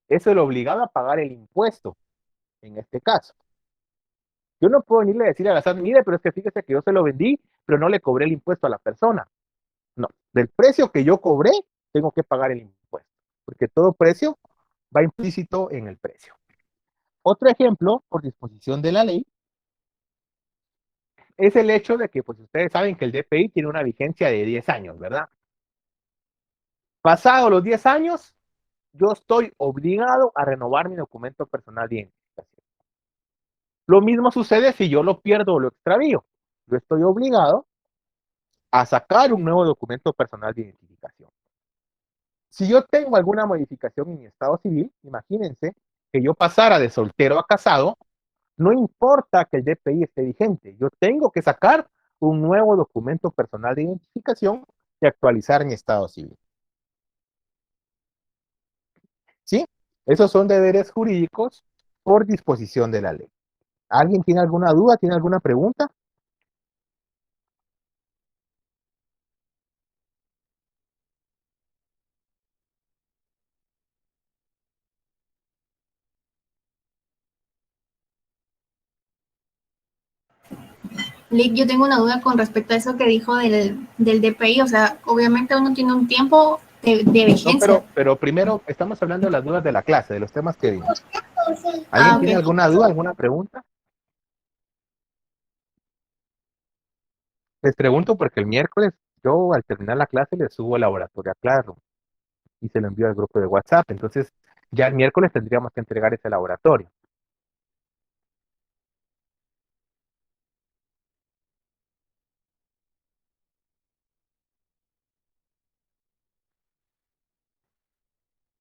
es el obligado a pagar el impuesto, en este caso. Yo no puedo venirle a decir a la SAT, mire, pero es que fíjese que yo se lo vendí, pero no le cobré el impuesto a la persona. No, del precio que yo cobré, tengo que pagar el impuesto, porque todo precio va implícito en el precio. Otro ejemplo, por disposición de la ley, es el hecho de que, pues ustedes saben que el DPI tiene una vigencia de 10 años, ¿verdad? Pasados los 10 años, yo estoy obligado a renovar mi documento personal de identificación. Lo mismo sucede si yo lo pierdo o lo extravío. Yo estoy obligado a sacar un nuevo documento personal de identificación. Si yo tengo alguna modificación en mi estado civil, imagínense que yo pasara de soltero a casado, no importa que el DPI esté vigente, yo tengo que sacar un nuevo documento personal de identificación y actualizar mi estado civil. ¿Sí? Esos son deberes jurídicos por disposición de la ley. ¿Alguien tiene alguna duda? ¿Tiene alguna pregunta? Lick, yo tengo una duda con respecto a eso que dijo del DPI. O sea, obviamente uno tiene un tiempo de vigencia. No, pero primero estamos hablando de las dudas de la clase, de los temas que vimos. ¿Alguien tiene alguna duda, alguna pregunta? Les pregunto porque el miércoles yo al terminar la clase le subo el laboratorio a Claro y se lo envío al grupo de WhatsApp. Entonces ya el miércoles tendríamos que entregar ese laboratorio.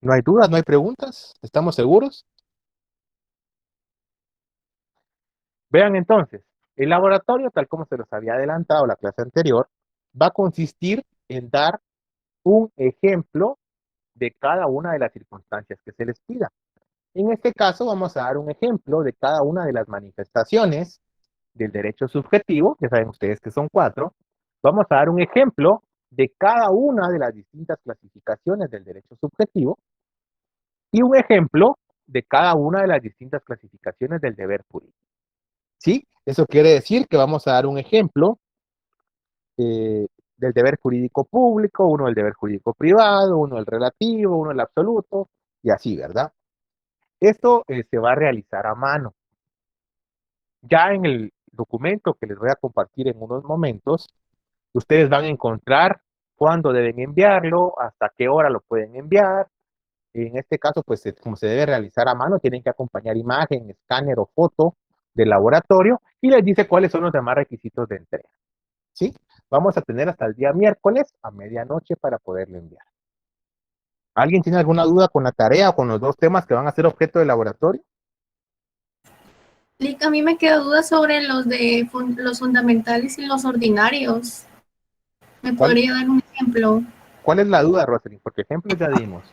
¿No hay dudas? ¿No hay preguntas? ¿Estamos seguros? Vean entonces, el laboratorio, tal como se los había adelantado la clase anterior, va a consistir en dar un ejemplo de cada una de las circunstancias que se les pida. En este caso vamos a dar un ejemplo de cada una de las manifestaciones del derecho subjetivo, que saben ustedes que son 4. Vamos a dar un ejemplo de cada una de las distintas clasificaciones del derecho subjetivo y un ejemplo de cada una de las distintas clasificaciones del deber jurídico. ¿Sí? Eso quiere decir que vamos a dar un ejemplo del deber jurídico público, uno del deber jurídico privado, uno del relativo, uno del absoluto, y así, ¿verdad? Esto se va a realizar a mano. Ya en el documento que les voy a compartir en unos momentos, ustedes van a encontrar cuándo deben enviarlo, hasta qué hora lo pueden enviar. En este caso, pues como se debe realizar a mano, tienen que acompañar imagen, escáner o foto del laboratorio y les dice cuáles son los demás requisitos de entrega. ¿Sí? Vamos a tener hasta el día miércoles a medianoche para poderlo enviar. ¿Alguien tiene alguna duda con la tarea o con los dos temas que van a ser objeto del laboratorio? Lick, a mí me quedó duda sobre los fundamentales y los ordinarios. ¿Me podría dar un ejemplo? ¿Cuál es la duda, Rosalind? Porque ejemplos ya dimos.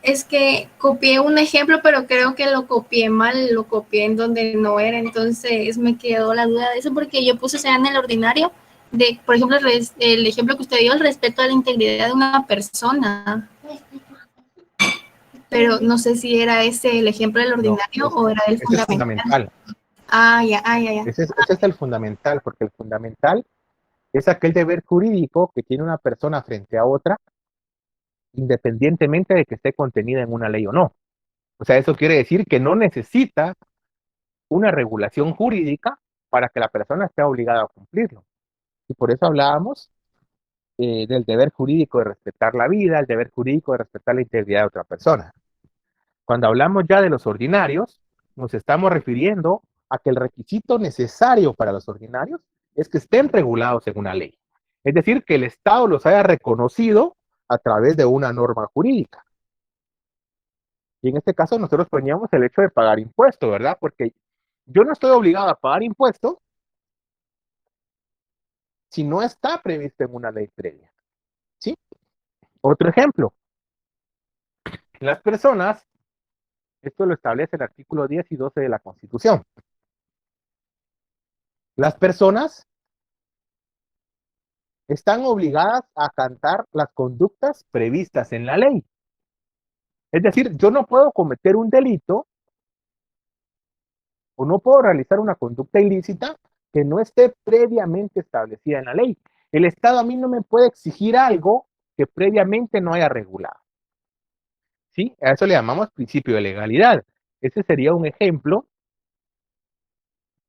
Es que copié un ejemplo, pero creo que lo copié mal, lo copié en donde no era, entonces me quedó la duda de eso porque yo puse, o sea, en el ordinario, de, por ejemplo, el ejemplo que usted dio, el respeto a la integridad de una persona, pero no sé si era ese el ejemplo del No, ordinario o era el ese es fundamental. fundamental. Ya. Ese es el fundamental, porque el fundamental es aquel deber jurídico que tiene una persona frente a otra, independientemente de que esté contenida en una ley o no. O sea, eso quiere decir que no necesita una regulación jurídica para que la persona esté obligada a cumplirlo. Y por eso hablábamos del deber jurídico de respetar la vida, el deber jurídico de respetar la integridad de otra persona. Cuando hablamos ya de los ordinarios, nos estamos refiriendo a que el requisito necesario para los ordinarios es que estén regulados en una ley. Es decir, que el Estado los haya reconocido a través de una norma jurídica. Y en este caso nosotros poníamos el hecho de pagar impuestos, ¿verdad? Porque yo no estoy obligado a pagar impuestos si no está previsto en una ley previa. ¿Sí? Otro ejemplo. Las personas, esto lo establece el artículo 10 y 12 de la Constitución. Las personas están obligadas a acatar las conductas previstas en la ley. Es decir, yo no puedo cometer un delito o no puedo realizar una conducta ilícita que no esté previamente establecida en la ley. El Estado a mí no me puede exigir algo que previamente no haya regulado. ¿Sí? A eso le llamamos principio de legalidad. Ese sería un ejemplo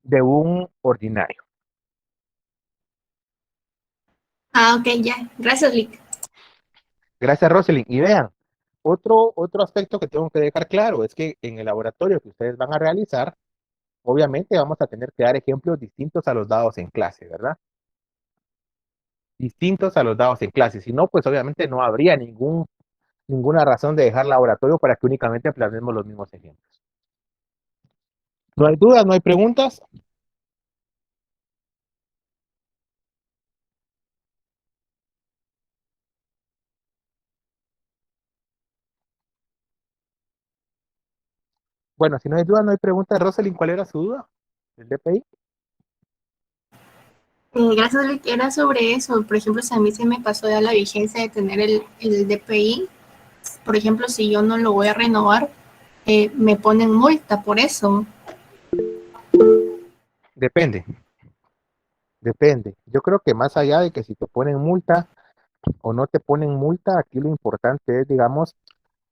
de un ordinario. Ok, ya. Gracias, Lick. Gracias, Rosalind. Y vean, otro aspecto que tengo que dejar claro es que en el laboratorio que ustedes van a realizar, obviamente vamos a tener que dar ejemplos distintos a los dados en clase, ¿verdad? Distintos a los dados en clase. Si no, pues obviamente no habría ninguna razón de dejar laboratorio para que únicamente plasmemos los mismos ejemplos. ¿No hay dudas? ¿No hay preguntas? Bueno, si no hay dudas, no hay preguntas. Rosalind, ¿cuál era su duda? ¿El DPI? Gracias, Lick. Era sobre eso. Por ejemplo, si a mí se me pasó ya la vigencia de tener el DPI, por ejemplo, si yo no lo voy a renovar, me ponen multa por eso. Depende. Depende. Yo creo que más allá de que si te ponen multa o no te ponen multa, aquí lo importante es, digamos,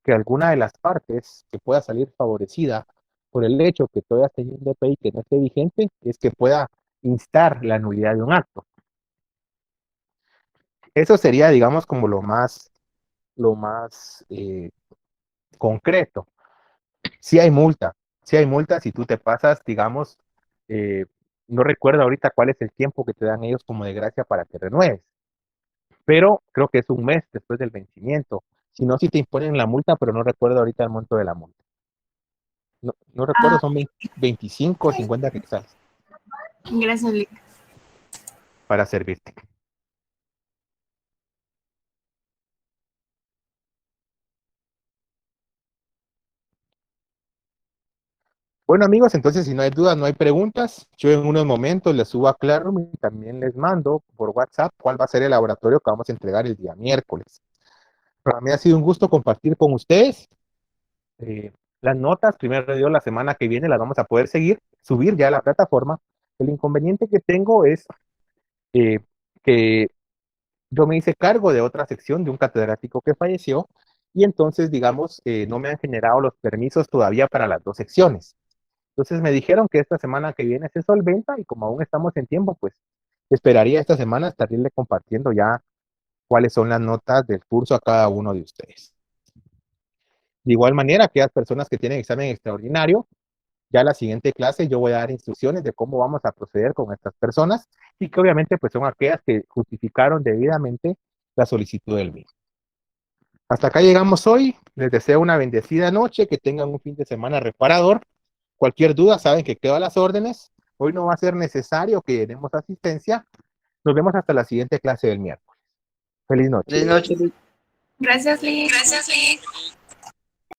que alguna de las partes que pueda salir favorecida por el hecho que todavía esté un DPI que no esté vigente, es que pueda instar la nulidad de un acto. Eso sería, digamos, como lo más concreto. Si hay multa, si tú te pasas, digamos, eh, no recuerdo ahorita cuál es el tiempo que te dan ellos como de gracia para que renueves, pero creo que es un mes después del vencimiento. Si no, si te imponen la multa, pero no recuerdo ahorita el monto de la multa. No recuerdo, son 25 o 50 quetzales Gracias, Lick. para servirte. Bueno, amigos, entonces si no hay dudas, no hay preguntas, yo en unos momentos les subo a Classroom y también les mando por WhatsApp cuál va a ser el laboratorio que vamos a entregar el día miércoles. Para mí ha sido un gusto compartir con ustedes. Las notas, primero Dios, la semana que viene las vamos a poder subir ya a la plataforma. El inconveniente que tengo es eh, que yo me hice cargo de otra sección de un catedrático que falleció y entonces, digamos, no me han generado los permisos todavía para las dos secciones. Entonces me dijeron que esta semana que viene se solventa y como aún estamos en tiempo, pues esperaría esta semana estarle compartiendo ya cuáles son las notas del curso a cada uno de ustedes. De igual manera, aquellas personas que tienen examen extraordinario, ya la siguiente clase yo voy a dar instrucciones de cómo vamos a proceder con estas personas y que obviamente pues son aquellas que justificaron debidamente la solicitud del mismo. Hasta acá llegamos hoy. Les deseo una bendecida noche, que tengan un fin de semana reparador. Cualquier duda saben que quedo a las órdenes. Hoy no va a ser necesario que demos asistencia. Nos vemos hasta la siguiente clase del miércoles. Feliz noche. Feliz noche, Luis. Gracias, Lick. Gracias, Lick.